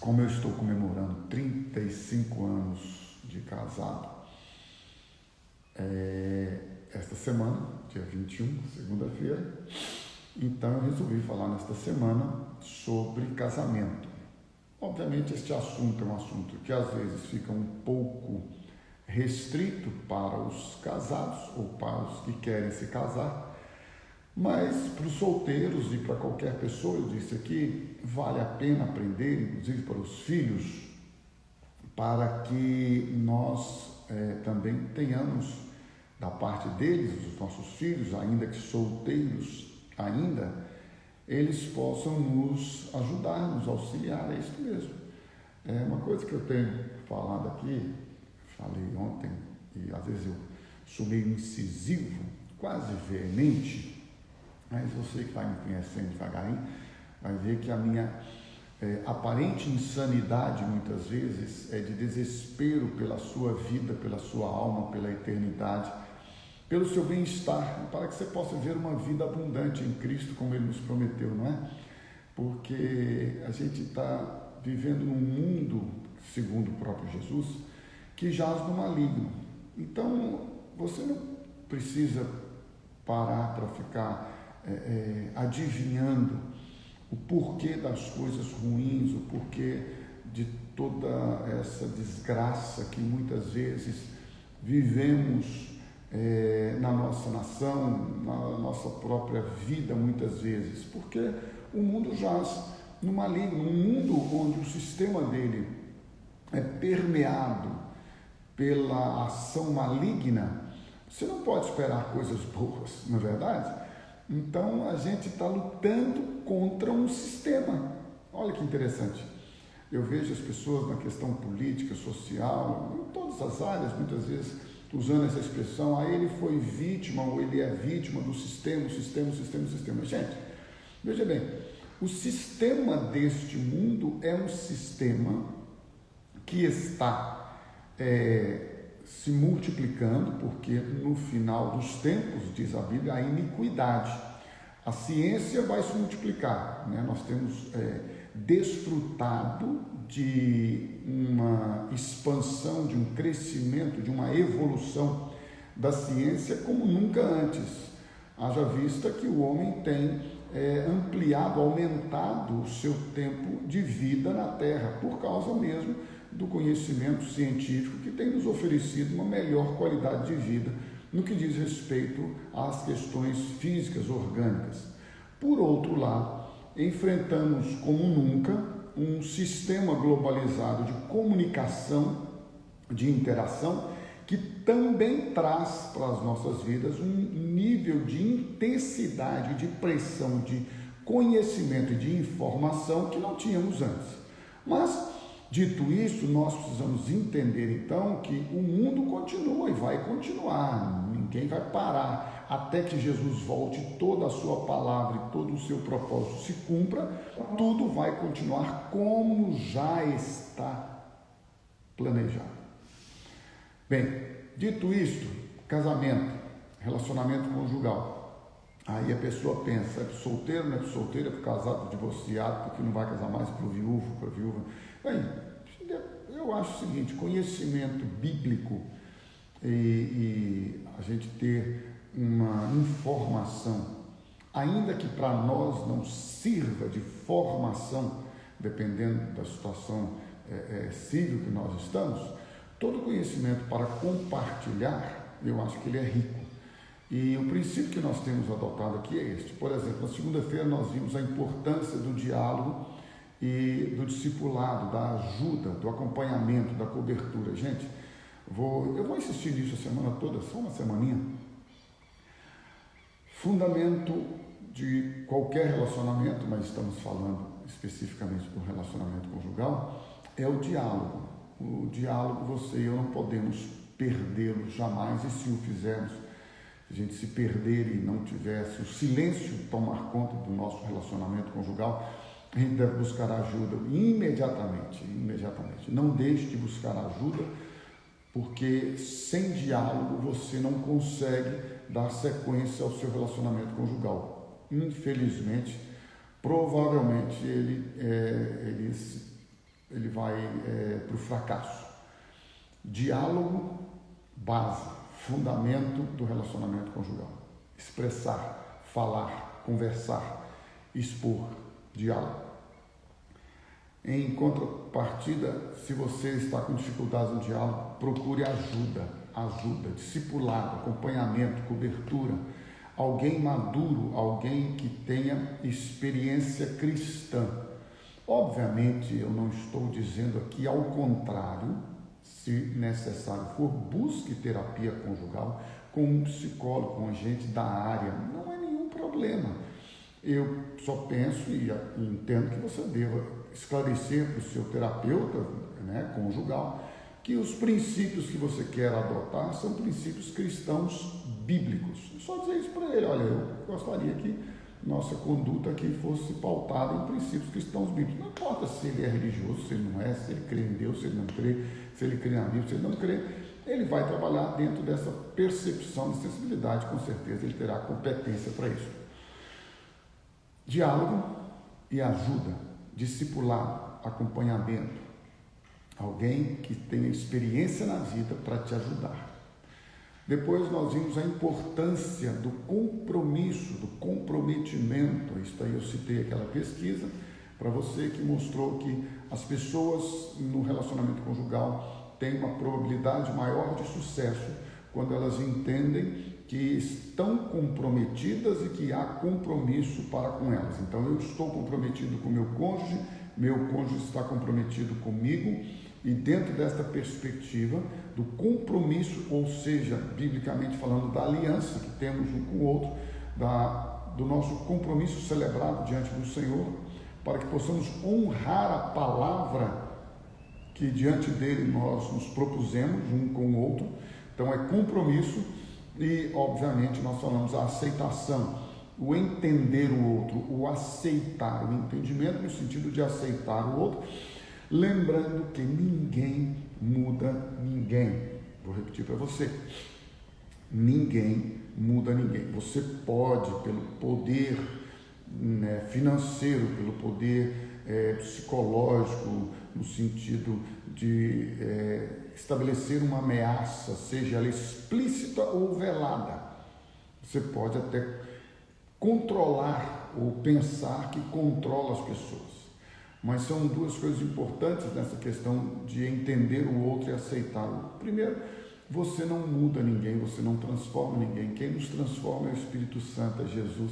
como eu estou comemorando 35 anos de casado, esta semana, dia 21, segunda-feira, então eu resolvi falar nesta semana sobre casamento. Obviamente este assunto é um assunto que às vezes fica um pouco restrito para os casados ou para os que querem se casar, mas para os solteiros e para qualquer pessoa, eu disse aqui, vale a pena aprender, inclusive para os filhos, para que nós também tenhamos da parte deles, os nossos filhos, ainda que solteiros ainda, eles possam nos ajudar, nos auxiliar, é isso mesmo. É uma coisa que eu tenho falado aqui, falei ontem, e às vezes eu sou meio incisivo, quase veemente, mas você que vai me conhecendo devagarinho, vai ver que a minha aparente insanidade, muitas vezes, é de desespero pela sua vida, pela sua alma, pela eternidade, pelo seu bem-estar, para que você possa ver uma vida abundante em Cristo, como Ele nos prometeu, não é? Porque a gente está vivendo num mundo, segundo o próprio Jesus, que jaz no maligno. Então, você não precisa parar para ficar adivinhando o porquê das coisas ruins, o porquê de toda essa desgraça que muitas vezes vivemos na nossa nação, na nossa própria vida, muitas vezes, porque o mundo jaz no maligno, um mundo onde o sistema dele é permeado pela ação maligna. Você não pode esperar coisas boas, não é verdade? Então a gente está lutando contra um sistema. Olha que interessante. Eu vejo as pessoas na questão política, social, em todas as áreas, muitas vezes usando essa expressão, ele foi vítima ou ele é vítima do sistema. Gente, veja bem, o sistema deste mundo é um sistema que está se multiplicando, porque no final dos tempos, diz a Bíblia, a iniquidade. A ciência vai se multiplicar, né? Nós temos desfrutado de uma expansão, de um crescimento, de uma evolução da ciência como nunca antes. Haja vista que o homem tem ampliado, aumentado o seu tempo de vida na Terra, por causa mesmo do conhecimento científico que tem nos oferecido uma melhor qualidade de vida no que diz respeito às questões físicas, orgânicas. Por outro lado, enfrentamos como nunca um sistema globalizado de comunicação, de interação, que também traz para as nossas vidas um nível de intensidade, de pressão, de conhecimento e de informação que não tínhamos antes. Mas, dito isso, nós precisamos entender então que o mundo continua e vai continuar, ninguém vai parar até que Jesus volte, toda a sua palavra e todo o seu propósito se cumpra, tudo vai continuar como já está planejado. Bem, dito isto, casamento, relacionamento conjugal. Aí a pessoa pensa, é para o solteiro, não é para o solteiro, é para o casado, para o divorciado, porque não vai casar mais para o viúvo, para a viúva. Bem, eu acho o seguinte, conhecimento bíblico e a gente ter uma informação, ainda que para nós não sirva de formação, dependendo da situação civil que nós estamos, todo conhecimento para compartilhar, eu acho que ele é rico. E o princípio que nós temos adotado aqui é este. Por exemplo, na segunda-feira nós vimos a importância do diálogo e do discipulado, da ajuda, do acompanhamento, da cobertura. Gente, eu vou insistir nisso a semana toda, só uma semaninha. Fundamento de qualquer relacionamento, mas estamos falando especificamente do relacionamento conjugal, é o diálogo. O diálogo, você e eu não podemos perdê-lo jamais, e se o fizermos, se a gente se perder e não tivesse o silêncio tomar conta do nosso relacionamento conjugal, a gente deve buscar ajuda imediatamente. Não deixe de buscar ajuda, porque sem diálogo você não consegue dar sequência ao seu relacionamento conjugal. Infelizmente, provavelmente ele ele vai para o fracasso. Diálogo, base, fundamento do relacionamento conjugal. Expressar, falar, conversar, expor, diálogo. Em contrapartida, se você está com dificuldades no diálogo, procure ajuda, discipulado, acompanhamento, cobertura. Alguém maduro, alguém que tenha experiência cristã. Obviamente, eu não estou dizendo aqui ao contrário, se necessário for, busque terapia conjugal com um psicólogo, com gente da área, não é nenhum problema. Eu só penso e entendo que você deva esclarecer para o seu terapeuta, né, conjugal, que os princípios que você quer adotar são princípios cristãos bíblicos. Só dizer isso para ele: olha, eu gostaria que nossa conduta aqui fosse pautada em princípios cristãos bíblicos. Não importa se ele é religioso, se ele não é, se ele crê em Deus, se ele não crê, se ele crê na Bíblia, se ele não crê, ele vai trabalhar dentro dessa percepção de sensibilidade, com certeza ele terá competência para isso. Diálogo e ajuda, discipulado, acompanhamento. Alguém que tenha experiência na vida para te ajudar. Depois nós vimos a importância do compromisso, do comprometimento. Isso aí eu citei aquela pesquisa para você que mostrou que as pessoas no relacionamento conjugal têm uma probabilidade maior de sucesso quando elas entendem que estão comprometidas e que há compromisso para com elas. Então eu estou comprometido com meu cônjuge está comprometido comigo, e dentro desta perspectiva do compromisso, ou seja, biblicamente falando, da aliança que temos um com o outro, do nosso compromisso celebrado diante do Senhor, para que possamos honrar a palavra que diante dele nós nos propusemos um com o outro. Então é compromisso e, obviamente, nós falamos a aceitação, o entender o outro, o aceitar, o entendimento no sentido de aceitar o outro, lembrando que ninguém muda ninguém. Vou repetir para você: ninguém muda ninguém. Você pode, pelo poder financeiro, pelo poder psicológico, no sentido de estabelecer uma ameaça, seja ela explícita ou velada, você pode até controlar ou pensar que controla as pessoas. Mas são duas coisas importantes nessa questão de entender o outro e aceitar o outro. Primeiro, você não muda ninguém, você não transforma ninguém. Quem nos transforma é o Espírito Santo, é Jesus.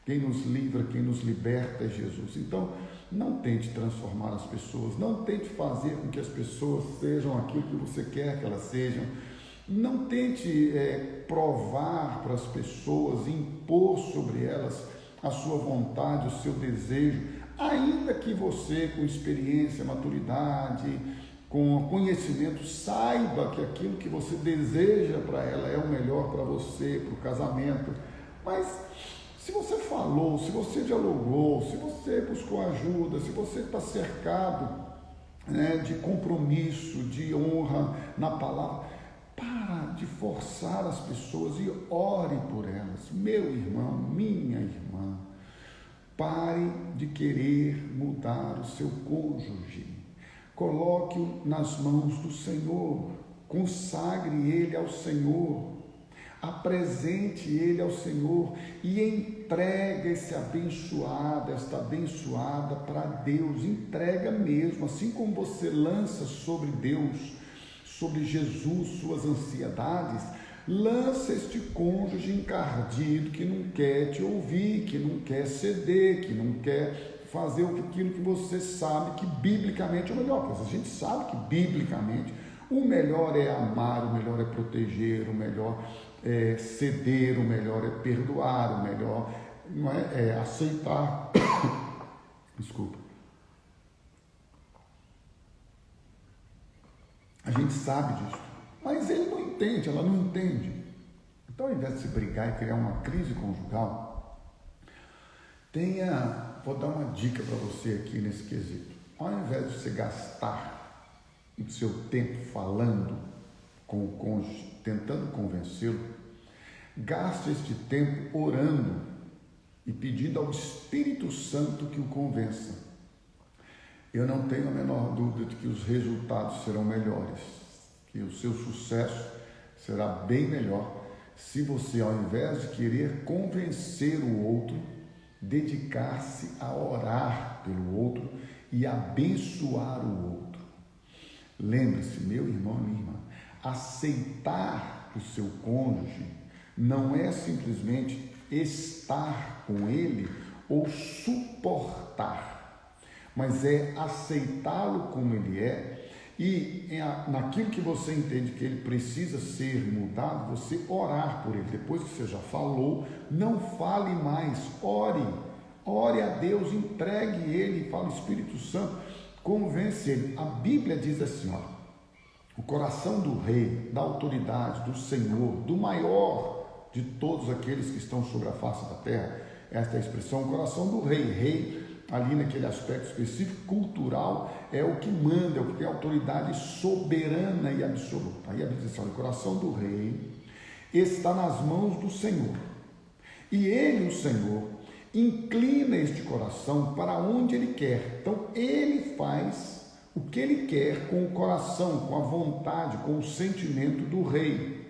Quem nos livra, quem nos liberta é Jesus. Então, não tente transformar as pessoas, não tente fazer com que as pessoas sejam aquilo que você quer que elas sejam. Não tente provar para as pessoas, impor sobre elas a sua vontade, o seu desejo, ainda que você, com experiência, maturidade, com conhecimento, saiba que aquilo que você deseja para ela é o melhor para você, para o casamento. Mas se você falou, se você dialogou, se você buscou ajuda, se você está cercado de compromisso, de honra na palavra, para de forçar as pessoas e ore por elas. Meu irmão, minha irmã, pare de querer mudar o seu cônjuge. Coloque-o nas mãos do Senhor. Consagre ele ao Senhor. Apresente ele ao Senhor e entrega esta abençoada para Deus. Entrega mesmo, assim como você lança sobre Deus, sobre Jesus, suas ansiedades. Lança este cônjuge encardido que não quer te ouvir, que não quer ceder, que não quer fazer aquilo que você sabe que biblicamente é o melhor. Porque a gente sabe que biblicamente o melhor é amar, o melhor é proteger, o melhor é ceder, o melhor é perdoar, o melhor não é aceitar. Desculpa. A gente sabe disso. Mas ele não entende, ela não entende. Então, ao invés de se brigar e criar uma crise conjugal, vou dar uma dica para você aqui nesse quesito. Ao invés de você gastar o seu tempo falando com o cônjuge, tentando convencê-lo, gaste este tempo orando e pedindo ao Espírito Santo que o convença. eu não tenho a menor dúvida de que os resultados serão melhores, que o seu sucesso será bem melhor se você, ao invés de querer convencer o outro, dedicar-se a orar pelo outro e abençoar o outro. Lembre-se, meu irmão e minha irmã, aceitar o seu cônjuge não é simplesmente estar com ele ou suportar, mas é aceitá-lo como ele é. E naquilo que você entende que ele precisa ser mudado, você orar por ele. Depois que você já falou, não fale mais, ore a Deus, entregue ele, fala: Espírito Santo, convence ele. A Bíblia diz assim, o coração do rei, da autoridade, do Senhor, do maior de todos aqueles que estão sobre a face da terra, esta é a expressão, o coração do rei, ali naquele aspecto específico, cultural, é o que manda, é o que tem autoridade soberana e absoluta. Aí a Bíblia diz assim: o coração do rei está nas mãos do Senhor, e ele, o Senhor, inclina este coração para onde ele quer. Então ele faz o que ele quer com o coração, com a vontade, com o sentimento do rei,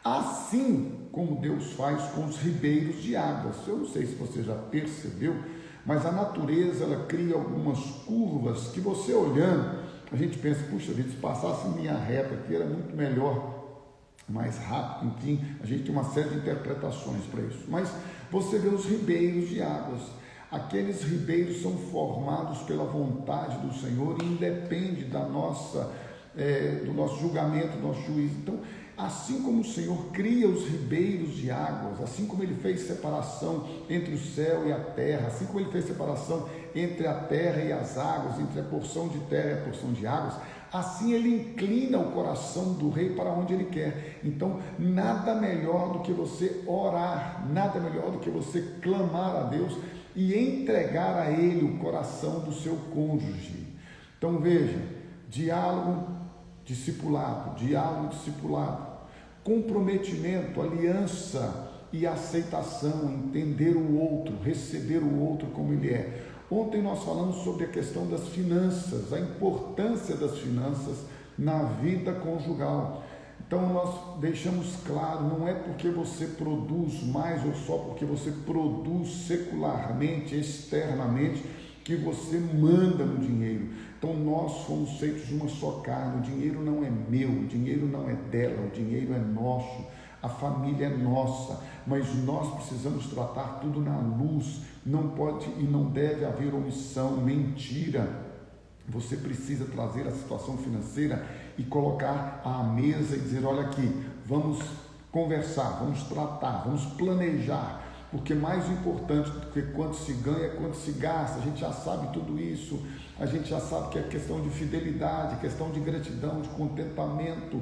assim como Deus faz com os ribeiros de águas. Eu não sei se você já percebeu, mas a natureza, ela cria algumas curvas que você olhando, a gente pensa: puxa vida, se passasse em linha reta aqui era muito melhor, mais rápido. Enfim, a gente tem uma série de interpretações para isso, mas você vê os ribeiros de águas. Aqueles ribeiros são formados pela vontade do Senhor e independe do nosso julgamento, do nosso juízo. Então, assim como o Senhor cria os ribeiros de águas, assim como Ele fez separação entre o céu e a terra, assim como Ele fez separação entre a terra e as águas, entre a porção de terra e a porção de águas, assim Ele inclina o coração do rei para onde Ele quer. Então, nada melhor do que você orar, nada melhor do que você clamar a Deus e entregar a Ele o coração do seu cônjuge. Então veja, diálogo, discipulado, comprometimento, aliança e aceitação, entender o outro, receber o outro como ele é. Ontem nós falamos sobre a questão das finanças, a importância das finanças na vida conjugal. Então nós deixamos claro, não é porque você produz mais ou só porque você produz secularmente, externamente, que você manda no dinheiro. Então nós fomos feitos de uma só carne, o dinheiro não é meu, o dinheiro não é dela, o dinheiro é nosso, a família é nossa, mas nós precisamos tratar tudo na luz, não pode e não deve haver omissão, mentira. Você precisa trazer a situação financeira e colocar à mesa e dizer: olha aqui, vamos conversar, vamos tratar, vamos planejar, porque mais importante do que quanto se ganha é quanto se gasta. A gente já sabe tudo isso, a gente já sabe que é questão de fidelidade, questão de gratidão, de contentamento.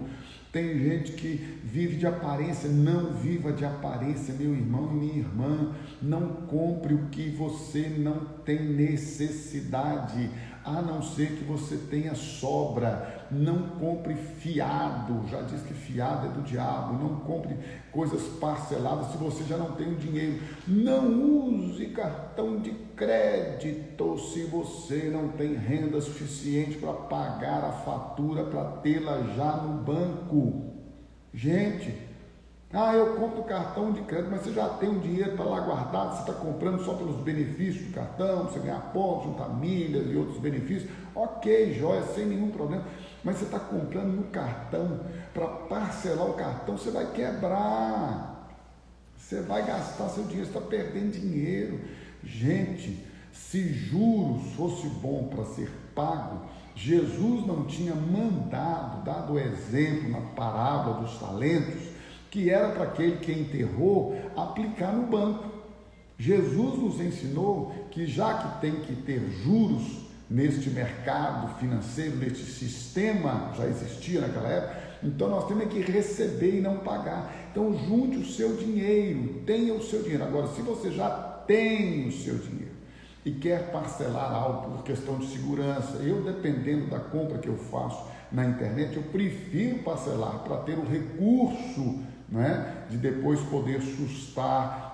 Tem gente que vive de aparência, não viva de aparência, meu irmão e minha irmã. Não compre o que você não tem necessidade, a não ser que você tenha sobra. Não compre fiado, já diz que fiado é do diabo. Não compre coisas parceladas se você já não tem o dinheiro. Não use cartão de crédito se você não tem renda suficiente para pagar a fatura, para tê-la já no banco. Gente, eu compro cartão de crédito, mas você já tem um dinheiro para lá guardado, você está comprando só pelos benefícios do cartão, você ganhar pontos, juntar milhas e outros benefícios, ok, joia, sem nenhum problema, mas você está comprando no cartão, para parcelar o cartão, você vai quebrar, você vai gastar seu dinheiro, você está perdendo dinheiro. Gente, se juros fosse bom para ser pago, Jesus não tinha dado o exemplo na parábola dos talentos, que era para aquele que enterrou aplicar no banco. Jesus nos ensinou que já que tem que ter juros neste mercado financeiro, neste sistema, já existia naquela época, então nós temos que receber e não pagar. Então junte o seu dinheiro, tenha o seu dinheiro. Agora, se você já tem o seu dinheiro e quer parcelar algo por questão de segurança, eu, dependendo da compra que eu faço na internet, eu prefiro parcelar para ter o recurso, de depois poder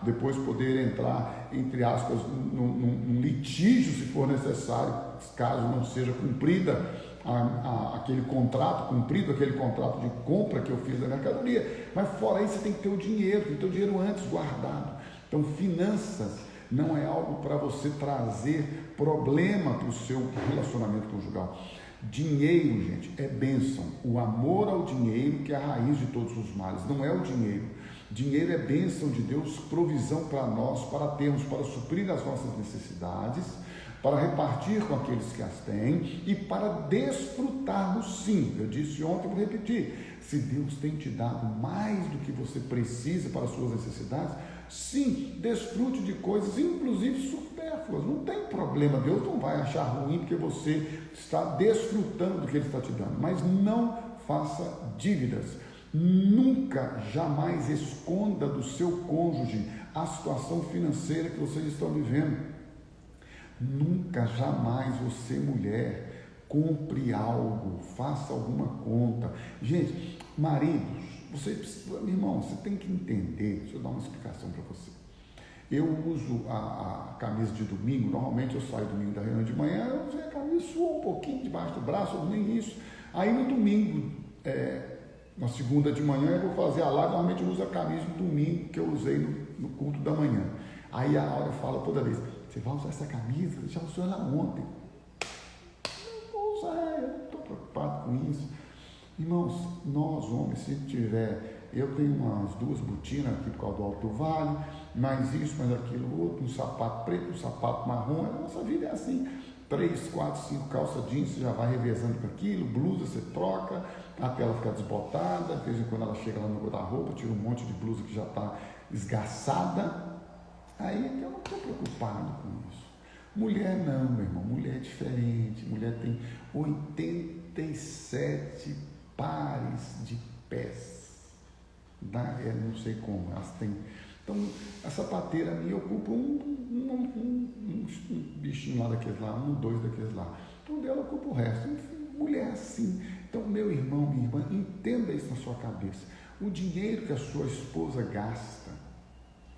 depois poder entrar, entre aspas, num litígio, se for necessário, caso não seja cumprida aquele contrato, cumprido aquele contrato de compra que eu fiz da mercadoria. Mas fora isso, você tem que ter o dinheiro antes guardado. Então, finanças não é algo para você trazer problema para o seu relacionamento conjugal. Dinheiro, gente, é bênção. O amor ao dinheiro que é a raiz de todos os males. Não é o dinheiro. Dinheiro é bênção de Deus, provisão para nós, para termos, para suprir as nossas necessidades, para repartir com aqueles que as têm e para desfrutarmos, sim. Eu disse ontem, vou repetir, se Deus tem te dado mais do que você precisa para as suas necessidades, sim, desfrute de coisas, inclusive supérfluas, não tem problema, Deus não vai achar ruim porque você está desfrutando do que Ele está te dando, mas não faça dívidas, nunca, jamais esconda do seu cônjuge a situação financeira que vocês estão vivendo. Nunca, jamais você, mulher, compre algo, faça alguma conta. Gente, maridos, meu irmão, você tem que entender, deixa eu dar uma explicação para você. Eu uso a camisa de domingo, normalmente eu saio domingo da reunião de manhã, eu uso a camisa, suou um pouquinho debaixo do braço, nem isso. Aí no domingo, na segunda de manhã, eu vou fazer a live, normalmente eu uso a camisa do domingo que eu usei no culto da manhã. Aí a Áurea fala toda vez, você vai usar essa camisa? Já usou ela ontem. Não vou usar, eu não estou preocupado com isso. Irmãos, nós homens, se tiver, eu tenho umas 2 botinas aqui por causa do Alto Vale, mais isso, mais aquilo, outro, um sapato preto, um sapato marrom, a nossa vida é assim, 3, 4, 5 calças jeans, você já vai revezando com aquilo, blusa você troca, até ela ficar desbotada, de vez em quando ela chega lá no guarda-roupa, tira um monte de blusa que já está esgaçada, aí eu não estou preocupado com isso. Mulher não, meu irmão, mulher é diferente, mulher tem 87 pares de pés, não sei como, elas têm. Então, a sapateira minha ocupa um bichinho lá daqueles lá, 2 daqueles lá. Então, dela ocupa o resto. Enfim, mulher assim. Então, meu irmão, minha irmã, entenda isso na sua cabeça. O dinheiro que a sua esposa gasta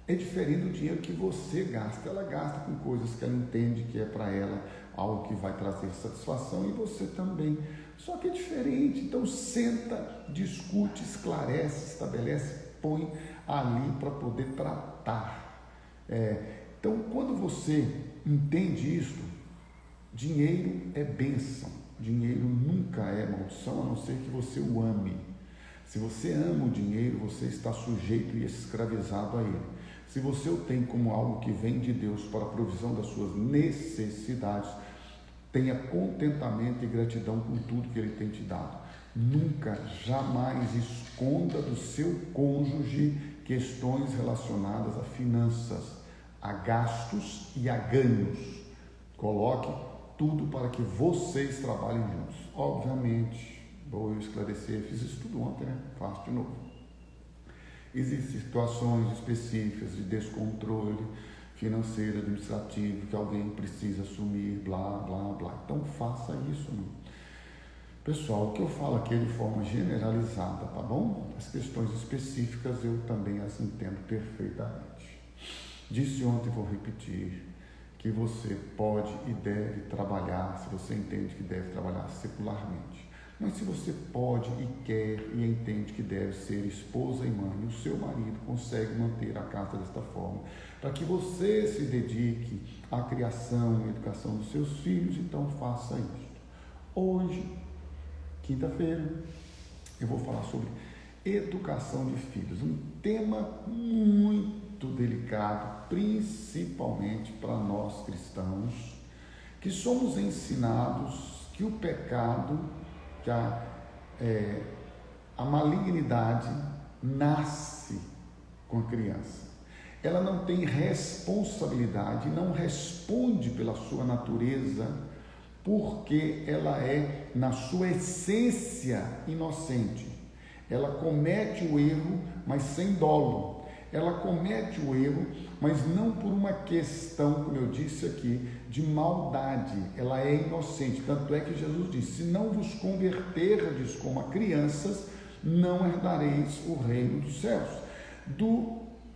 é diferente do dinheiro que você gasta. Ela gasta com coisas que ela entende que é para ela algo que vai trazer satisfação e você também. Só que é diferente. Então, senta, discute, esclarece, estabelece, põe ali para poder tratar. Então, quando você entende isso, dinheiro é bênção, dinheiro nunca é maldição, a não ser que você o ame. Se você ama o dinheiro, você está sujeito e escravizado a ele. Se você o tem como algo que vem de Deus para a provisão das suas necessidades, tenha contentamento e gratidão com tudo que Ele tem te dado. Nunca, jamais esconda do seu cônjuge questões relacionadas a finanças, a gastos e a ganhos. Coloque tudo para que vocês trabalhem juntos. Obviamente, vou esclarecer, fiz isso tudo ontem, né? Faço de novo. Existem situações específicas de descontrole financeiro, administrativo, que alguém precisa assumir, blá, blá, blá. Então, faça isso, né? Pessoal, o que eu falo aqui é de forma generalizada, tá bom? As questões específicas eu também as entendo perfeitamente. Disse ontem, vou repetir, que você pode e deve trabalhar, se você entende que deve trabalhar secularmente. Mas se você pode e quer e entende que deve ser esposa e mãe, e o seu marido consegue manter a casa desta forma, para que você se dedique à criação e educação dos seus filhos, então faça isso. Hoje, quinta-feira, eu vou falar sobre educação de filhos, um tema muito delicado, principalmente para nós cristãos, que somos ensinados que o pecado, que a malignidade nasce com a criança. Ela não tem responsabilidade, não responde pela sua natureza, porque ela é, na sua essência, inocente. Ela comete o erro, mas sem dolo. Ela comete o erro, mas não por uma questão, como eu disse aqui, de maldade. Ela é inocente. Tanto é que Jesus disse, se não vos converterdes como a crianças, não herdareis o reino dos céus.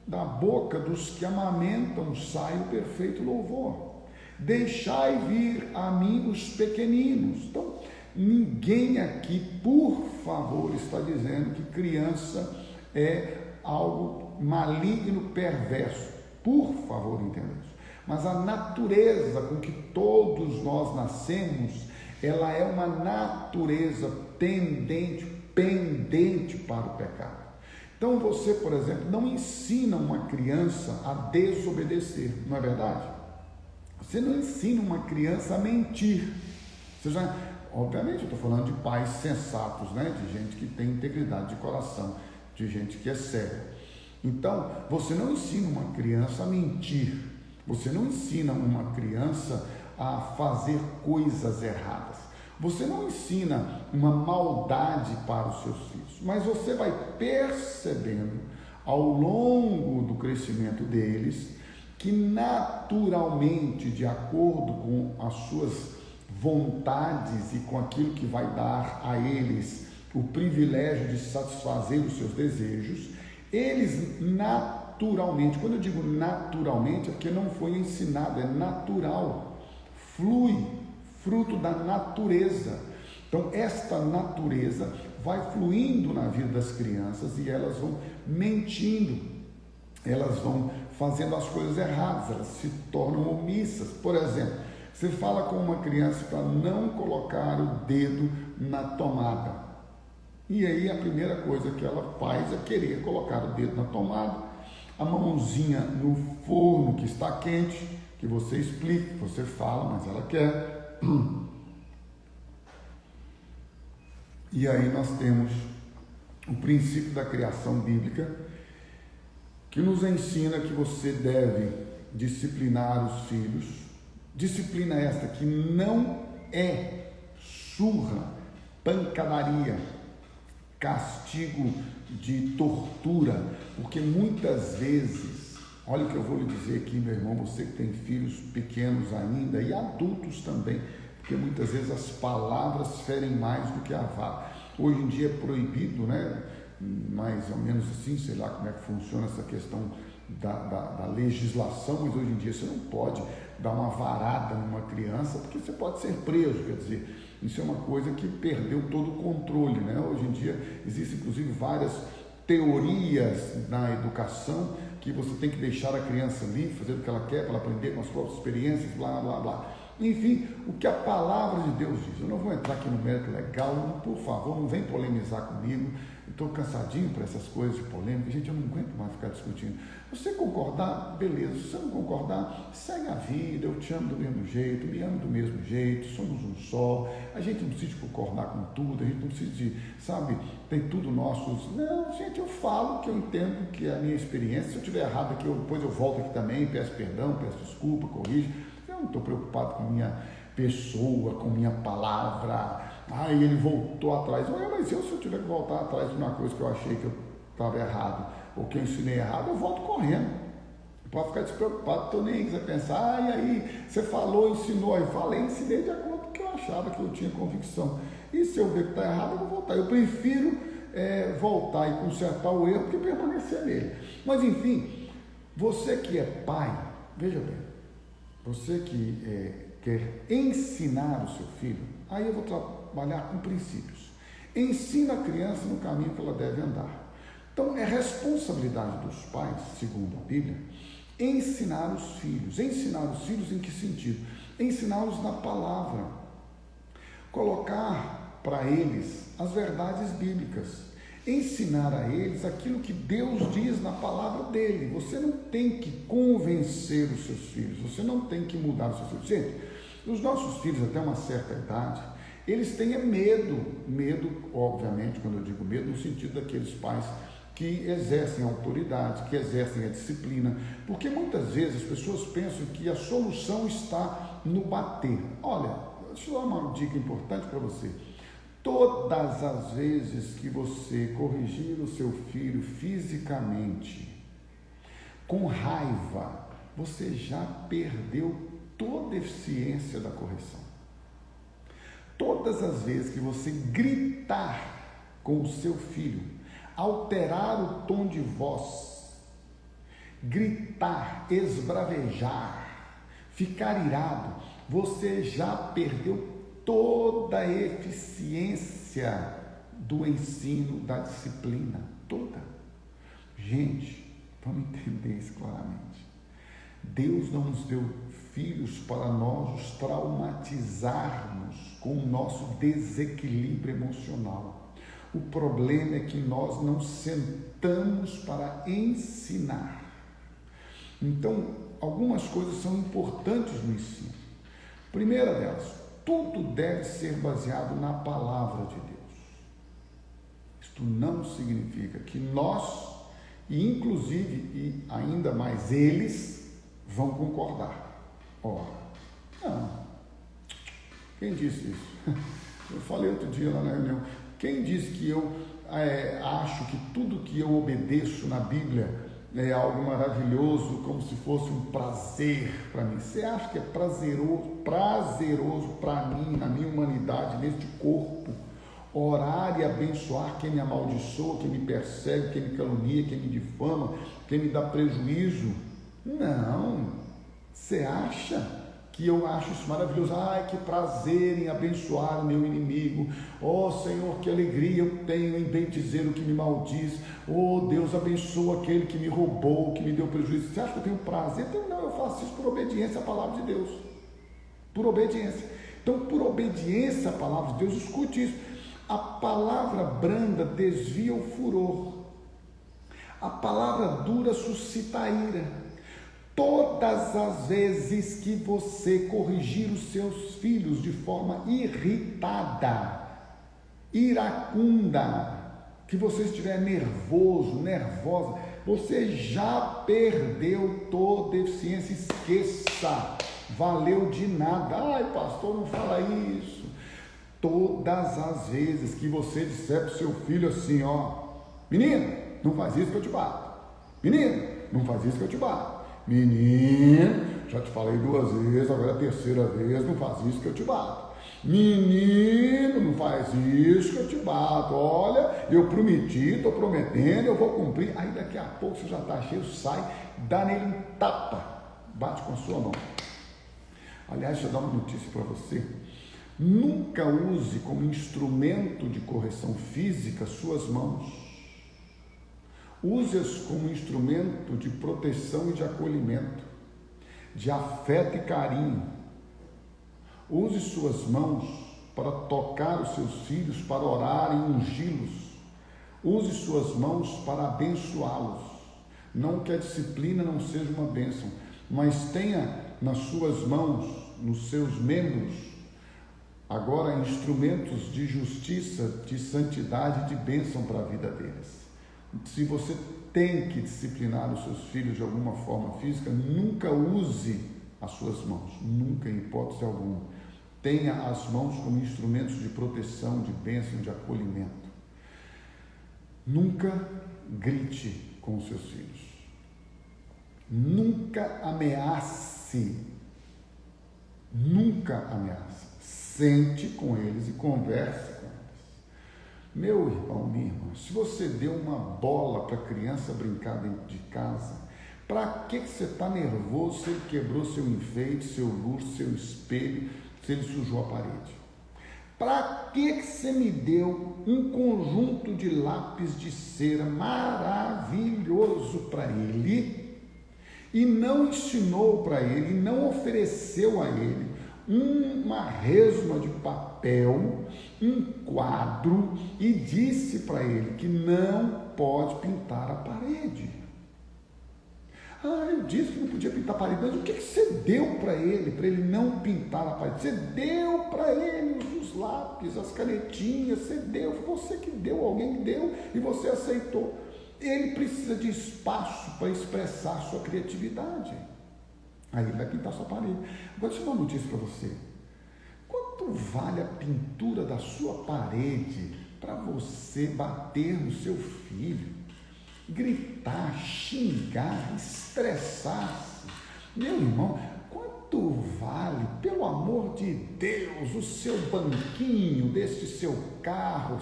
Da boca dos que amamentam sai o perfeito louvor. deixai vir a mim os pequeninos. Então, ninguém aqui, por favor, está dizendo que criança é algo maligno, perverso. Por favor, entenda isso. Mas a natureza com que todos nós nascemos, ela é uma natureza pendente para o pecado. Então você, por exemplo, não ensina uma criança a desobedecer, não é verdade? Você não ensina uma criança a mentir. Obviamente, eu estou falando de pais sensatos, né? De gente que tem integridade de coração, de gente que é séria. Então, você não ensina uma criança a mentir, você não ensina uma criança a fazer coisas erradas, você não ensina uma maldade para os seus filhos, mas você vai percebendo ao longo do crescimento deles que naturalmente, de acordo com as suas vontades e com aquilo que vai dar a eles o privilégio de satisfazer os seus desejos, eles naturalmente, quando eu digo naturalmente, é porque não foi ensinado, é natural, flui, fruto da natureza. Então, esta natureza vai fluindo na vida das crianças e elas vão mentindo, elas vão fazendo as coisas erradas, elas se tornam omissas. Por exemplo, você fala com uma criança para não colocar o dedo na tomada. E aí a primeira coisa que ela faz é querer colocar o dedo na tomada, a mãozinha no forno que está quente, que você explica, você fala, mas ela quer. E aí nós temos o princípio da criação bíblica, que nos ensina que você deve disciplinar os filhos. Disciplina esta que não é surra, pancadaria, castigo de tortura, porque muitas vezes, olha o que eu vou lhe dizer aqui, meu irmão, você que tem filhos pequenos ainda e adultos também, porque muitas vezes as palavras ferem mais do que a vara. Hoje em dia é proibido, né? Mais ou menos assim, sei lá como é que funciona essa questão da legislação, mas hoje em dia você não pode dar uma varada numa criança, porque você pode ser preso, quer dizer, isso é uma coisa que perdeu todo o controle, né? Hoje em dia existem inclusive várias teorias na educação que você tem que deixar a criança ali, fazer o que ela quer, para ela aprender com as próprias experiências, blá, blá, blá. Enfim, o que a palavra de Deus diz. Eu não vou entrar aqui no mérito legal, por favor, não vem polemizar comigo. Estou cansadinho para essas coisas de polêmica. Gente, eu não aguento mais ficar discutindo. Se você concordar, beleza. Se você não concordar, segue a vida. Eu te amo do mesmo jeito, me amo do mesmo jeito. Somos um só. A gente não precisa de concordar com tudo. A gente não precisa de, sabe, tem tudo nosso. Não, gente, eu falo que eu entendo que é a minha experiência. Se eu estiver errado aqui, depois eu volto aqui também, peço perdão, peço desculpa, corrijo. Eu não estou preocupado com minha pessoa, com minha palavra. Aí ele voltou atrás. Mas se eu tiver que voltar atrás de uma coisa que eu achei que eu estava errado, ou que eu ensinei errado, eu volto correndo. Pode ficar despreocupado, estou nem aí. Você pensar, e aí, você falou, ensinou, aí falei, ensinei de acordo com o que eu achava, que eu tinha convicção. E se eu ver que está errado, eu vou voltar. Eu prefiro voltar e consertar o erro, que permanecer nele. Mas enfim, você que é pai, veja bem, você que quer ensinar o seu filho, aí eu vou trabalhar com princípios. Ensina a criança no caminho que ela deve andar. Então, é responsabilidade dos pais, segundo a Bíblia, ensinar os filhos. Ensinar os filhos em que sentido? Ensiná-los na palavra. Colocar para eles as verdades bíblicas. Ensinar a eles aquilo que Deus diz na palavra dele. Você não tem que convencer os seus filhos, você não tem que mudar os seus filhos. Gente, os nossos filhos até uma certa idade, eles têm medo, obviamente, quando eu digo medo, no sentido daqueles pais que exercem a autoridade, que exercem a disciplina, porque muitas vezes as pessoas pensam que a solução está no bater. Olha, deixa eu dar uma dica importante para você. Todas as vezes que você corrigir o seu filho fisicamente, com raiva, você já perdeu toda a eficiência da correção. Todas as vezes que você gritar com o seu filho, alterar o tom de voz, gritar, esbravejar, ficar irado, você já perdeu toda a eficiência do ensino, da disciplina, toda. Gente, vamos entender isso claramente. Deus não nos deu filhos para nós os traumatizarmos com o nosso desequilíbrio emocional. O problema é que nós não sentamos para ensinar. Então, algumas coisas são importantes no ensino. Primeira delas, tudo deve ser baseado na palavra de Deus. Isto não significa que nós, e inclusive, e ainda mais eles, vão concordar. Ora, não. Quem disse isso? Eu falei outro dia lá na reunião. Quem disse que eu acho que tudo que eu obedeço na Bíblia é algo maravilhoso, como se fosse um prazer para mim? Você acha que é prazeroso para mim, na minha humanidade, neste corpo, orar e abençoar quem me amaldiçoa, quem me persegue, quem me calunia, quem me difama, quem me dá prejuízo? Não. Você acha que eu acho isso maravilhoso? Ai, que prazer em abençoar o meu inimigo. Oh, Senhor, que alegria eu tenho em bendizer o que me maldiz. Oh, Deus, abençoa aquele que me roubou, que me deu prejuízo. Você acha que eu tenho prazer? Não, eu faço isso por obediência à palavra de Deus. Por obediência. Então, por obediência à palavra de Deus, escute isso. A palavra branda desvia o furor. A palavra dura suscita a ira. Todas as vezes que você corrigir os seus filhos de forma irritada, iracunda, que você estiver nervoso, nervosa, você já perdeu toda eficiência. Esqueça, valeu de nada. Ai, pastor, não fala isso. Todas as vezes que você disser para o seu filho assim, ó, menino, não faz isso que eu te bato. Menino, não faz isso que eu te bato. Menino, já te falei 2 vezes, agora é a 3ª vez, não faz isso que eu te bato. Menino, não faz isso que eu te bato. Olha, eu prometi, estou prometendo, eu vou cumprir. Aí daqui a pouco você já está cheio, sai, dá nele um tapa, bate com a sua mão. Aliás, deixa eu dar uma notícia para você. Nunca use como instrumento de correção física suas mãos. Use-as como instrumento de proteção e de acolhimento, de afeto e carinho. Use suas mãos para tocar os seus filhos, para orar e ungí-los. Use suas mãos para abençoá-los. Não que a disciplina não seja uma bênção, mas tenha nas suas mãos, nos seus membros, agora instrumentos de justiça, de santidade, de bênção para a vida deles. Se você tem que disciplinar os seus filhos de alguma forma física, nunca use as suas mãos, nunca, em hipótese alguma. Tenha as mãos como instrumentos de proteção, de bênção, de acolhimento. Nunca grite com os seus filhos. Nunca ameace. Nunca ameace. Sente com eles e converse com eles. Meu irmão, minha irmã, se você deu uma bola para a criança brincar dentro de casa, para que você está nervoso se ele quebrou seu enfeite, seu lustre, seu espelho, se ele sujou a parede? Para que você me deu um conjunto de lápis de cera maravilhoso para ele e não ensinou para ele, não ofereceu a ele uma resma de papel, um quadro, e disse para ele que não pode pintar a parede? Eu disse que não podia pintar a parede, mas o que você deu para ele não pintar a parede? Você deu para ele os lápis, as canetinhas, você deu, você que deu, alguém que deu e você aceitou. Ele precisa de espaço para expressar sua criatividade. Aí ele vai pintar sua parede. Agora, deixa eu dar uma notícia para você. Quanto vale a pintura da sua parede para você bater no seu filho, gritar, xingar, estressar-se? Meu irmão, quanto vale, pelo amor de Deus, o seu banquinho desse seu carro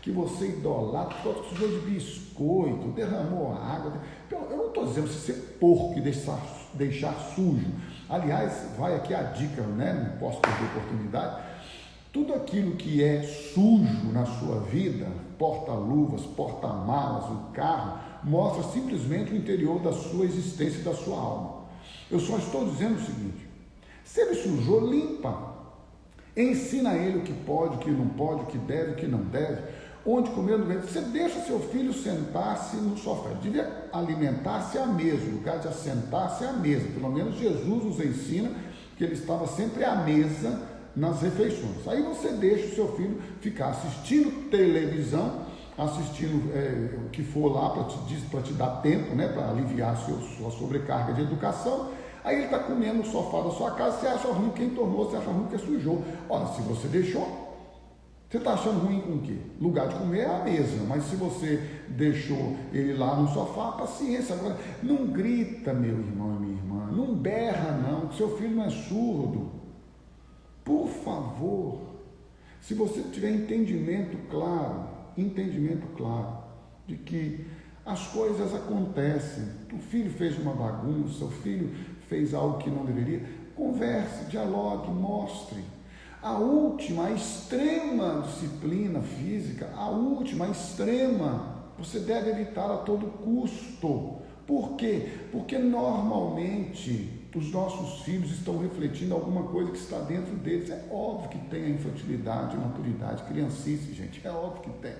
que você idolatra, que sujou de biscoito, derramou água? Eu não estou dizendo você ser porco e deixar sujo, Aliás, vai aqui a dica, né? Não posso perder a oportunidade. Tudo aquilo que é sujo na sua vida, porta-luvas, porta-malas, o carro, mostra simplesmente o interior da sua existência e da sua alma. Eu só estou dizendo o seguinte: se ele sujou, limpa. Ensina ele o que pode, o que não pode, o que deve, o que não deve, onde comer, onde beber. Você deixa seu filho sentar-se no sofá. Ele devia alimentar-se à mesa, no lugar de assentar-se à mesa. Pelo menos Jesus nos ensina que ele estava sempre à mesa nas refeições. Aí você deixa o seu filho ficar assistindo televisão, assistindo o que for lá para te dar tempo, né, para aliviar sua sobrecarga de educação. Aí ele está comendo no sofá da sua casa, você acha ruim quem tornou, você acha ruim que sujou. Ora, se você deixou, você está achando ruim com o quê? Lugar de comer é a mesa, mas se você deixou ele lá no sofá, paciência. Agora, não grita, meu irmão e minha irmã, não berra não, que seu filho não é surdo. Por favor, se você tiver entendimento claro de que as coisas acontecem, o filho fez uma bagunça, o filho fez algo que não deveria, converse, dialogue, mostre. A última, a extrema disciplina física, a extrema, você deve evitar a todo custo. Por quê? Porque normalmente os nossos filhos estão refletindo alguma coisa que está dentro deles. É óbvio que tem a infantilidade, a maturidade, criancice, gente, é óbvio que tem.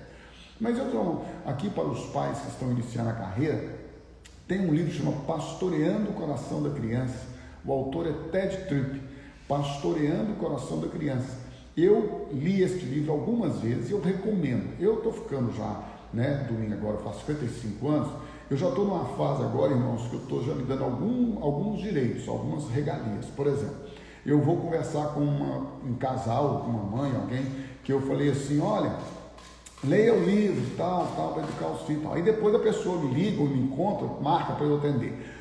Mas eu estou aqui para os pais que estão iniciando a carreira, tem um livro chamado Pastoreando o Coração da Criança. O autor é Ted Tripp, Pastoreando o Coração da Criança. Eu li este livro algumas vezes e eu recomendo. Eu estou ficando já, né, domingo agora, eu faço 55 anos, eu já estou numa fase agora, irmãos, que eu estou já me dando alguns direitos, algumas regalias. Por exemplo, eu vou conversar com um casal, com uma mãe, alguém, que eu falei assim, olha, leia o livro, tal, para educar os filhos, tal. Aí depois a pessoa me liga ou me encontra, marca para eu atender.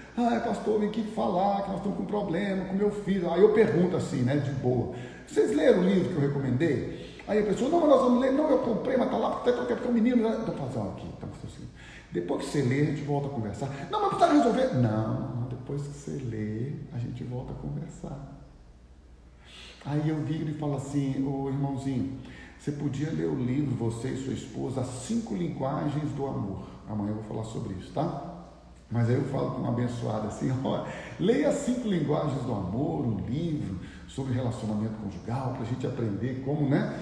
Pastor, vem aqui falar que nós estamos com um problema com meu filho. Aí eu pergunto assim, né, de boa, vocês leram o livro que eu recomendei? Aí a pessoa, não, mas nós vamos ler, não, eu comprei, mas está lá, porque o menino, estou fazendo aqui, então assim. Depois que você lê, a gente volta a conversar. Não, mas precisa resolver. Não, depois que você lê, a gente volta a conversar. Aí eu digo e falo assim, ô irmãozinho, você podia ler o livro, você e sua esposa, As 5 Linguagens do Amor. Amanhã eu vou falar sobre isso, tá? Mas aí eu falo com uma abençoada assim, ó, leia As 5 Linguagens do Amor, um livro sobre relacionamento conjugal, para a gente aprender como, né,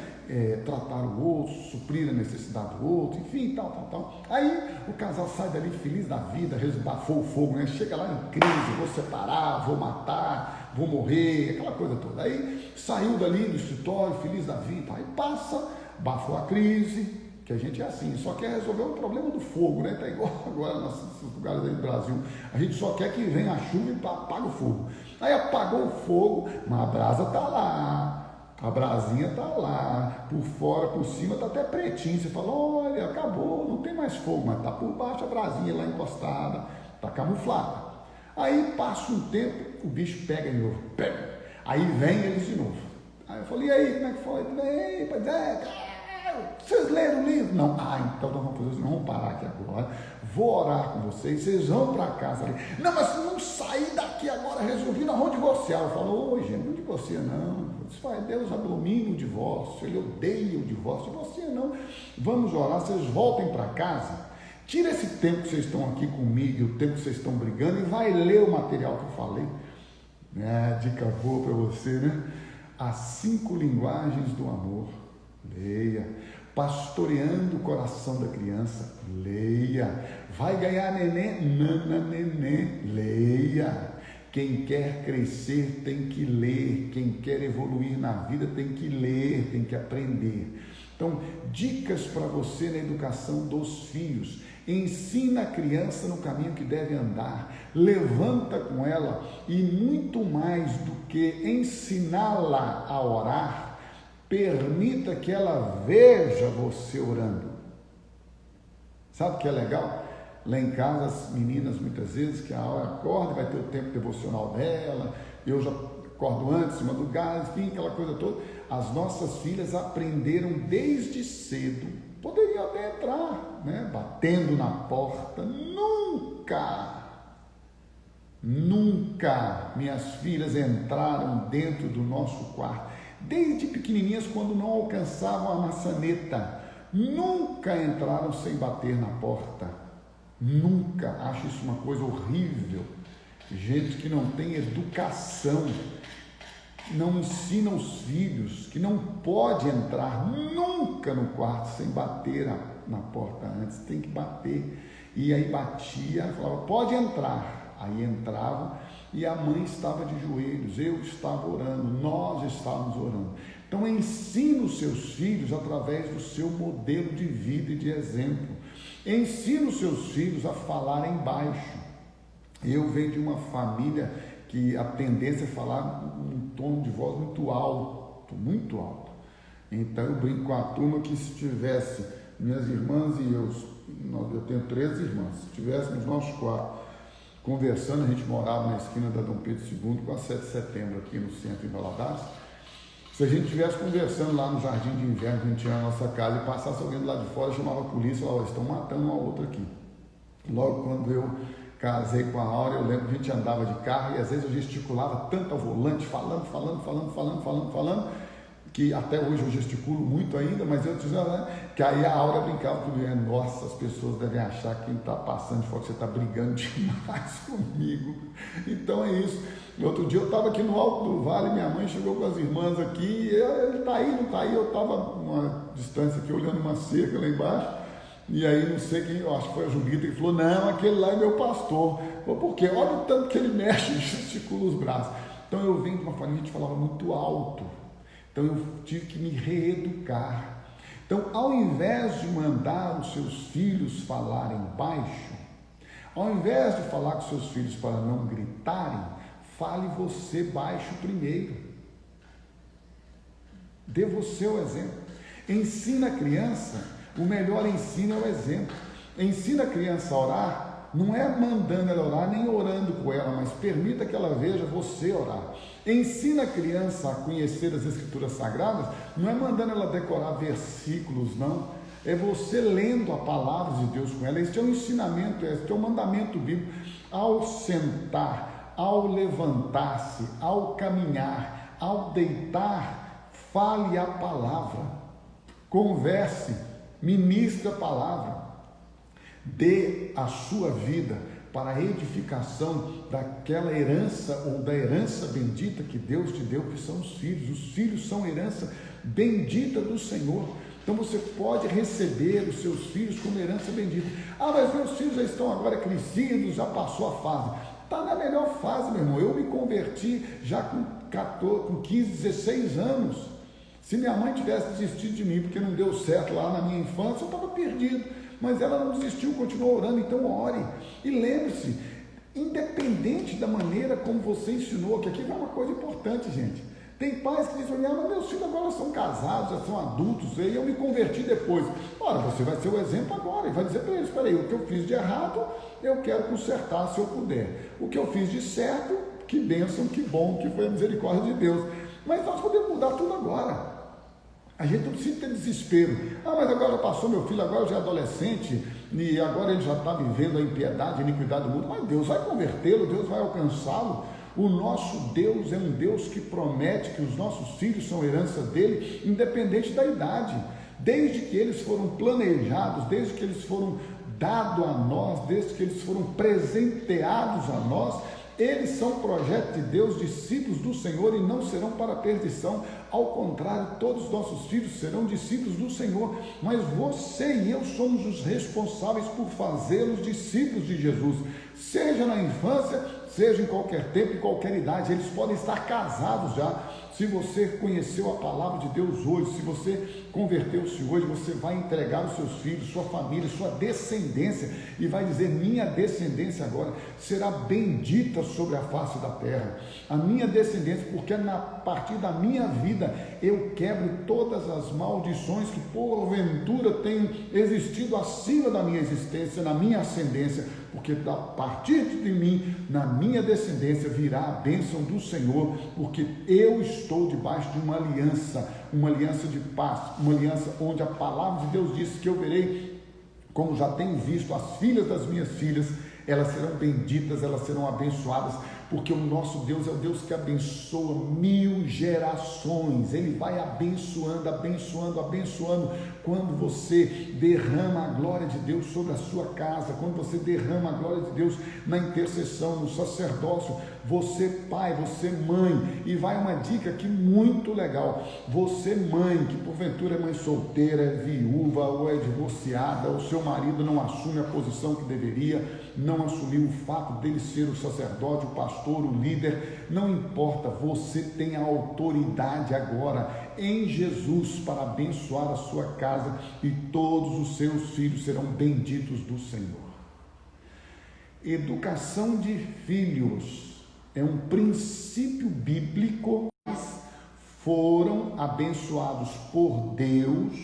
tratar o outro, suprir a necessidade do outro, enfim, tal. Aí o casal sai dali feliz da vida, bafou o fogo, né? Chega lá em crise, vou separar, vou matar, vou morrer, aquela coisa toda. Aí saiu dali do escritório, feliz da vida, aí passa, bafou a crise, que a gente é assim, só quer resolver o problema do fogo, né? Tá igual agora nos lugares aí do Brasil, a gente só quer que venha a chuva e apague o fogo. Aí apagou o fogo, mas a brasa tá lá. A brasinha está lá, por fora, por cima está até pretinho. Você fala, olha, acabou, não tem mais fogo, mas está por baixo a brasinha lá encostada, está camuflada. Aí passa um tempo, o bicho pega de novo, aí vem eles de novo. Aí eu falei, e aí, como é que foi? Ei, pois vocês leram o livro? Não. Então nós vamos fazer isso, vamos parar aqui agora, vou orar com vocês, vocês vão para casa. Não, mas se não sair daqui agora, resolvi, nós vamos divorciar. Eu falo, ô gente, não divorcia não. Deus abomina o divórcio, Ele odeia o divórcio, você não. Vamos orar, vocês voltem para casa, tira esse tempo que vocês estão aqui comigo, o tempo que vocês estão brigando, e vai ler o material que eu falei. Dica boa para você, né? As 5 Linguagens do Amor, leia. Pastoreando o Coração da Criança, leia. Vai ganhar neném? Nananenê, leia. Quem quer crescer tem que ler, quem quer evoluir na vida tem que ler, tem que aprender. Então, dicas para você na educação dos filhos. Ensina a criança no caminho que deve andar, levanta com ela e muito mais do que ensiná-la a orar, permita que ela veja você orando. Sabe o que é legal? Lá em casa, as meninas, muitas vezes, que a hora acorda, vai ter o tempo devocional dela, eu já acordo antes, de madrugada, enfim, aquela coisa toda. As nossas filhas aprenderam desde cedo, poderiam até entrar, né, batendo na porta, nunca Nunca minhas filhas entraram dentro do nosso quarto, desde pequenininhas, quando não alcançavam a maçaneta, nunca entraram sem bater na porta. Nunca. Acho isso uma coisa horrível. Gente que não tem educação, não ensina os filhos que não pode entrar nunca no quarto sem bater na porta antes, tem que bater. E aí batia, falava, pode entrar. Aí entrava e a mãe estava de joelhos, eu estava orando, nós estávamos orando. Então ensina os seus filhos através do seu modelo de vida e de exemplo. Ensina os seus filhos a falarem baixo. Eu venho de uma família que a tendência é falar um tom de voz muito alto, muito alto. Então eu brinco com a turma que se tivesse minhas irmãs e eu tenho 3 irmãs, se tivéssemos nós 4 conversando, a gente morava na esquina da Dom Pedro II com a 7 de setembro aqui no centro de Valadares. Se a gente estivesse conversando lá no jardim de inverno que a gente tinha na nossa casa e passasse alguém do lado de fora, chamava a polícia e falava, estão matando uma outra aqui. Logo quando eu casei com a Áurea, eu lembro que a gente andava de carro e às vezes eu gesticulava tanto ao volante, falando, que até hoje eu gesticulo muito ainda, mas eu dizia, que aí a Áurea brincava comigo, nossa, as pessoas devem achar que quem está passando de fora, que você está brigando demais comigo. Então é isso. Outro dia eu estava aqui no Alto do Vale, minha mãe chegou com as irmãs aqui, e ele está aí, não está aí, eu estava uma distância aqui, olhando uma cerca lá embaixo, e aí não sei quem, eu acho que foi a Julita, que falou, não, aquele lá é meu pastor. Por quê? Olha o tanto que ele mexe e gesticula os braços. Então eu venho de uma família que falava muito alto, então eu tive que me reeducar. Então, ao invés de mandar os seus filhos falarem baixo, ao invés de falar com seus filhos para não gritarem, fale você baixo primeiro. Dê você o exemplo. Ensina a criança, o melhor ensino é o exemplo. Ensina a criança a orar, não é mandando ela orar, nem orando com ela, mas permita que ela veja você orar. Ensina a criança a conhecer as Escrituras Sagradas, não é mandando ela decorar versículos, não. É você lendo a palavra de Deus com ela. Este é um ensinamento, este é um mandamento bíblico. Ao sentar, ao levantar-se, ao caminhar, ao deitar, fale a palavra, converse, ministre a palavra, dê a sua vida para a edificação daquela herança ou da herança bendita que Deus te deu, que são os filhos. Os filhos são herança bendita do Senhor. Então você pode receber os seus filhos como herança bendita. Ah, mas meus filhos já estão agora crescidos, já passou a fase. Está na melhor fase, meu irmão. Eu me converti já com 15, 16 anos. Se minha mãe tivesse desistido de mim porque não deu certo lá na minha infância, eu estava perdido. Mas ela não desistiu, continuou orando, então ore. E lembre-se, independente da maneira como você ensinou, que aqui é uma coisa importante, gente. Tem pais que dizem, mas meus filhos agora são casados, já são adultos, e eu me converti depois. Ora, você vai ser o exemplo agora, e vai dizer para eles, espera aí, o que eu fiz de errado, eu quero consertar se eu puder. O que eu fiz de certo, que bênção, que bom, que foi a misericórdia de Deus. Mas nós podemos mudar tudo agora. A gente não precisa ter desespero. Ah, mas agora passou meu filho, agora já é adolescente, e agora ele já está vivendo a impiedade, a iniquidade do mundo. Mas Deus vai convertê-lo, Deus vai alcançá-lo. O nosso Deus é um Deus que promete que os nossos filhos são herança dele, independente da idade. Desde que eles foram planejados, desde que eles foram dados a nós, desde que eles foram presenteados a nós, eles são projeto de Deus, discípulos do Senhor, e não serão para a perdição. Ao contrário, todos os nossos filhos serão discípulos do Senhor, mas você e eu somos os responsáveis por fazê-los discípulos de Jesus, seja na infância, seja em qualquer tempo, em qualquer idade. Eles podem estar casados já. Se você conheceu a palavra de Deus hoje, se você converteu-se hoje, você vai entregar os seus filhos, sua família, sua descendência, e vai dizer, minha descendência agora será bendita sobre a face da terra. A minha descendência, porque a partir da minha vida eu quebro todas as maldições que porventura tenham existido acima da minha existência, na minha ascendência, porque a partir de mim, na minha descendência, virá a bênção do Senhor, porque eu estou debaixo de uma aliança de paz, uma aliança onde a palavra de Deus diz que eu verei, como já tenho visto as filhas das minhas filhas elas serão benditas, elas serão abençoadas, porque o nosso Deus é o Deus que abençoa 1000 gerações. Ele vai abençoando, abençoando, abençoando. Quando você derrama a glória de Deus sobre a sua casa, quando você derrama a glória de Deus na intercessão, no sacerdócio, você pai, você mãe, e vai uma dica aqui muito legal, você mãe, que porventura é mãe solteira, é viúva ou é divorciada, o seu marido não assume a posição que deveria, não assumiu o fato dele ser o sacerdote, o pastor, o líder, não importa, você tem a autoridade agora em Jesus para abençoar a sua casa e todos os seus filhos serão benditos do Senhor. Educação de filhos é um princípio bíblico. Foram abençoados por Deus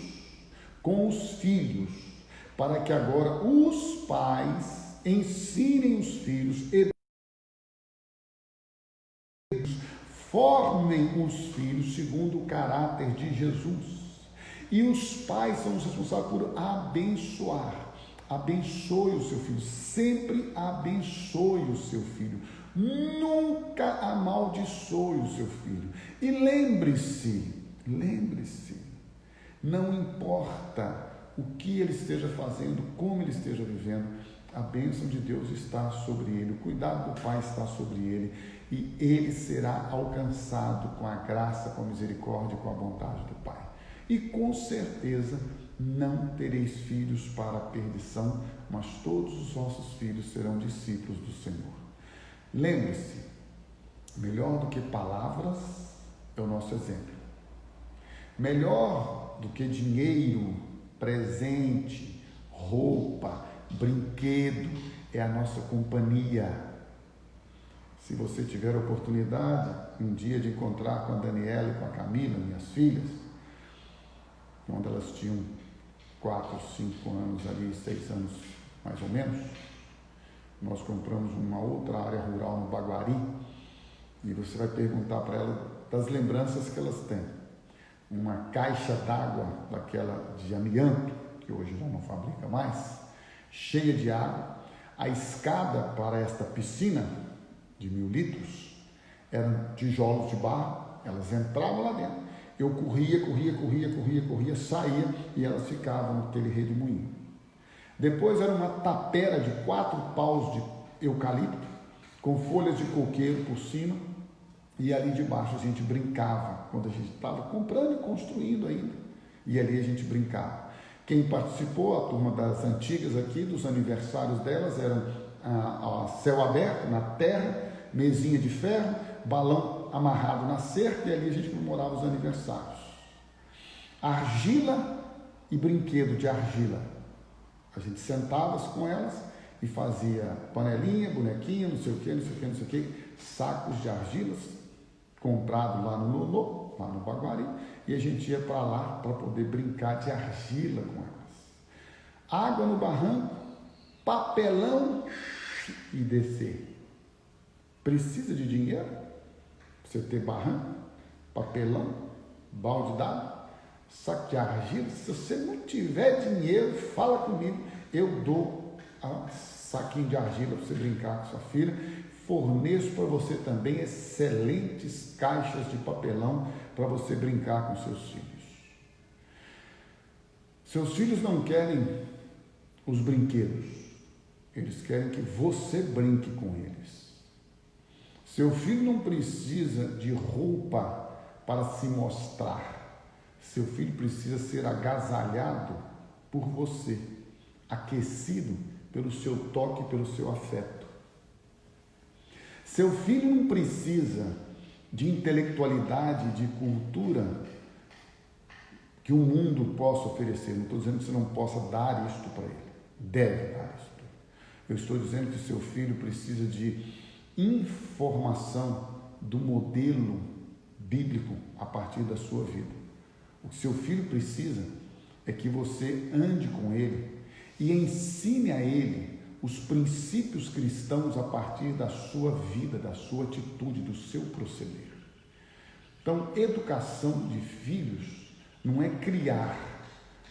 com os filhos, para que agora os pais ensinem os filhos, formem os filhos segundo o caráter de Jesus. E os pais são os responsáveis por abençoar. Abençoe o seu filho, sempre abençoe o seu filho, nunca amaldiçoe o seu filho. E lembre-se, não importa o que ele esteja fazendo, como ele esteja vivendo, a bênção de Deus está sobre ele, o cuidado do Pai está sobre ele, e ele será alcançado com a graça, com a misericórdia, com a bondade do Pai. E com certeza não tereis filhos para a perdição, mas todos os vossos filhos serão discípulos do Senhor. Lembre-se, melhor do que palavras é o nosso exemplo. Melhor do que dinheiro, presente, roupa, brinquedo, é a nossa companhia. Se você tiver a oportunidade um dia de encontrar com a Daniela e com a Camila, minhas filhas, quando elas tinham 4, 5 anos ali, 6 anos mais ou menos, nós compramos uma outra área rural no Baguari, e você vai perguntar para elas das lembranças que elas têm. Uma caixa d'água daquela de amianto, que hoje já não fabrica mais, cheia de água. A escada para esta piscina de 1000 litros eram tijolos de barro, elas entravam lá dentro. Eu corria, saía e elas ficavam naquele redemoinho. Depois era uma tapera de 4 paus de eucalipto, com folhas de coqueiro por cima, e ali debaixo a gente brincava, quando a gente estava comprando e construindo ainda, e ali a gente brincava. Quem participou, a turma das antigas aqui, dos aniversários delas, eram a céu aberto, na terra, mesinha de ferro, balão amarrado na cerca, e ali a gente comemorava os aniversários. Argila e brinquedo de argila. A gente sentava-se com elas e fazia panelinha, bonequinha, não sei o que, sacos de argilas, comprado lá no Lolô, lá no Baguari, e a gente ia para lá para poder brincar de argila com elas. Água no barranco, papelão e descer. Precisa de dinheiro para você ter barranco, papelão, balde d'água, saco de argila. Se você não tiver dinheiro, fala comigo, eu dou um saquinho de argila para você brincar com sua filha. Forneço para você também excelentes caixas de papelão para você brincar com seus filhos. Seus filhos não querem os brinquedos, eles querem que você brinque com eles. Seu filho não precisa de roupa para se mostrar. Seu filho precisa ser agasalhado por você, aquecido pelo seu toque, pelo seu afeto. Seu filho não precisa de intelectualidade, de cultura que o mundo possa oferecer. Não estou dizendo que você não possa dar isto para ele. Deve dar isto. Eu estou dizendo que seu filho precisa de informação do modelo bíblico a partir da sua vida. O que seu filho precisa é que você ande com ele e ensine a ele os princípios cristãos a partir da sua vida, da sua atitude, do seu proceder. Então, educação de filhos não é criar,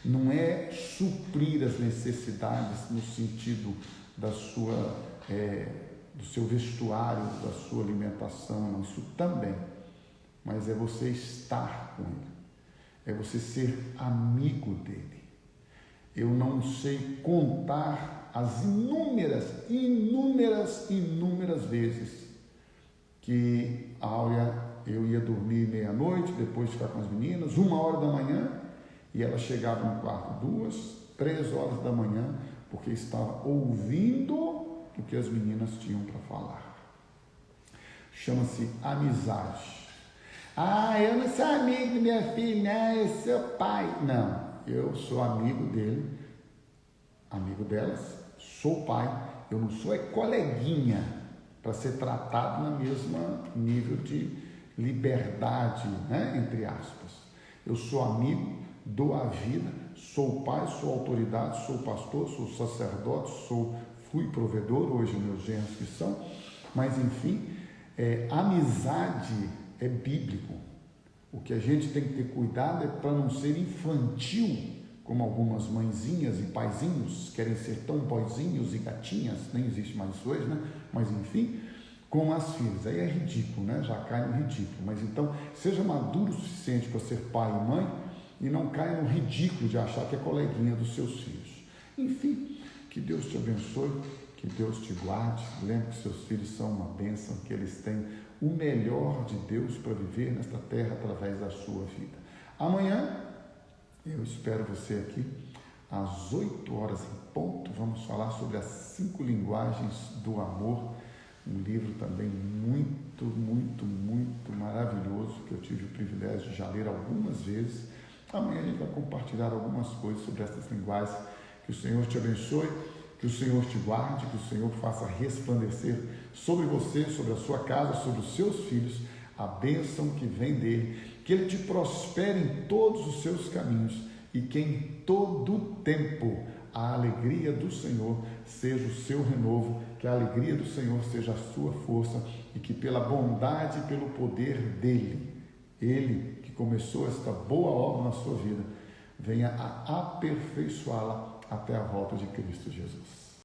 não é suprir as necessidades no sentido do seu vestuário, da sua alimentação, não, isso também. Mas é você estar com Ele, é você ser amigo dEle. Eu não sei contar as inúmeras vezes que a Áurea, eu ia dormir meia-noite, depois ficar com as meninas, 1h da manhã, e ela chegava no quarto 2, 3 horas da manhã, porque estava ouvindo o que as meninas tinham para falar. Chama-se amizade. Eu não sou amigo da minha filha, não, eu sou pai. Não, eu sou amigo dele, amigo delas, sou pai, eu não sou coleguinha para ser tratado no mesmo nível de liberdade, né, entre aspas. Eu sou amigo, dou a vida, sou pai, sou autoridade, sou pastor, sou sacerdote, fui provedor, hoje meus genros que são, mas enfim, amizade é bíblico. O que a gente tem que ter cuidado é para não ser infantil, como algumas mãezinhas e paizinhos querem ser tão boizinhos e gatinhas, nem existe mais isso hoje, né? Mas enfim, com as filhas, aí é ridículo, né? Já cai no ridículo. Mas então, seja maduro o suficiente para ser pai e mãe e não caia no ridículo de achar que é coleguinha dos seus filhos. Enfim, que Deus te abençoe, que Deus te guarde. Lembre que seus filhos são uma bênção, que eles têm o melhor de Deus para viver nesta terra através da sua vida. Amanhã eu espero você aqui às 8h em ponto. Vamos falar sobre as 5 linguagens do amor, um livro também muito maravilhoso, que eu tive o privilégio de já ler algumas vezes. Amanhã a gente vai compartilhar algumas coisas sobre essas linguagens. Que o Senhor te abençoe, que o Senhor te guarde, que o Senhor faça resplandecer sobre você, sobre a sua casa, sobre os seus filhos, a bênção que vem dele, que ele te prospere em todos os seus caminhos e que em todo tempo a alegria do Senhor seja o seu renovo, que a alegria do Senhor seja a sua força e que pela bondade e pelo poder dele, ele que começou esta boa obra na sua vida, venha a aperfeiçoá-la até a volta de Cristo Jesus.